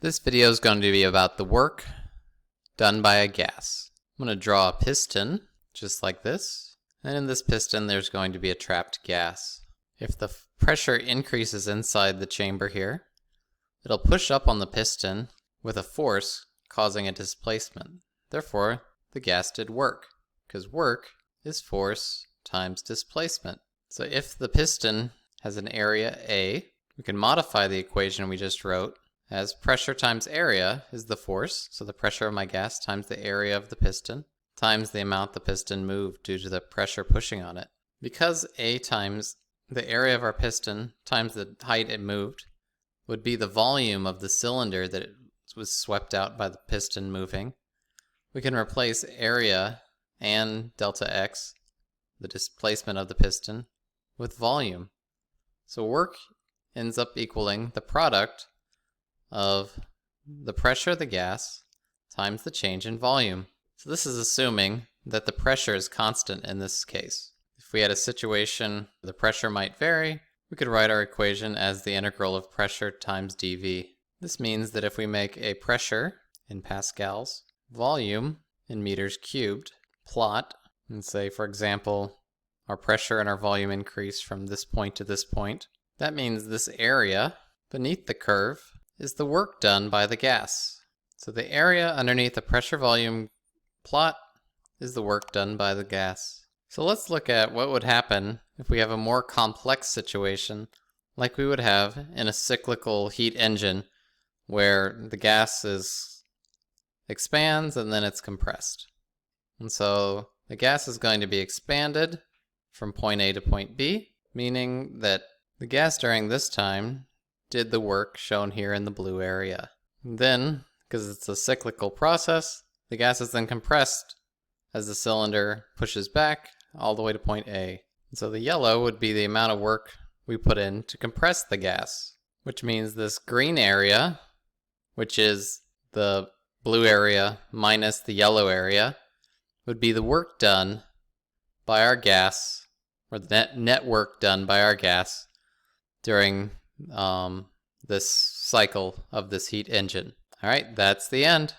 This video is going to be about the work done by a gas. I'm going to draw a piston, just like this. And in this piston, there's going to be a trapped gas. If the pressure increases inside the chamber here, it'll push up on the piston with a force causing a displacement. Therefore, the gas did work, because work is force times displacement. So if the piston has an area A, we can modify the equation we just wrote as pressure times area is the force, so the pressure of my gas times the area of the piston, times the amount the piston moved due to the pressure pushing on it. Because A times the area of our piston times the height it moved would be the volume of the cylinder that it was swept out by the piston moving, we can replace area and delta x, the displacement of the piston, with volume. So work ends up equaling the product of the pressure of the gas times the change in volume. So this is assuming that the pressure is constant in this case. If we had a situation where the pressure might vary, we could write our equation as the integral of pressure times dV. This means that if we make a pressure in pascals, volume in meters cubed, plot, and say, for example, our pressure and our volume increase from this point to this point, that means this area beneath the curve is the work done by the gas. So the area underneath the pressure volume plot is the work done by the gas. So let's look at what would happen if we have a more complex situation like we would have in a cyclical heat engine where the gas expands and then it's compressed. And so the gas is going to be expanded from point A to point B, meaning that the gas during this time did the work shown here in the blue area. And then, because it's a cyclical process, the gas is then compressed as the cylinder pushes back all the way to point A. And so the yellow would be the amount of work we put in to compress the gas, which means this green area, which is the blue area minus the yellow area, would be the work done by our gas, or the net work done by our gas during this cycle of this heat engine. All right, that's the end.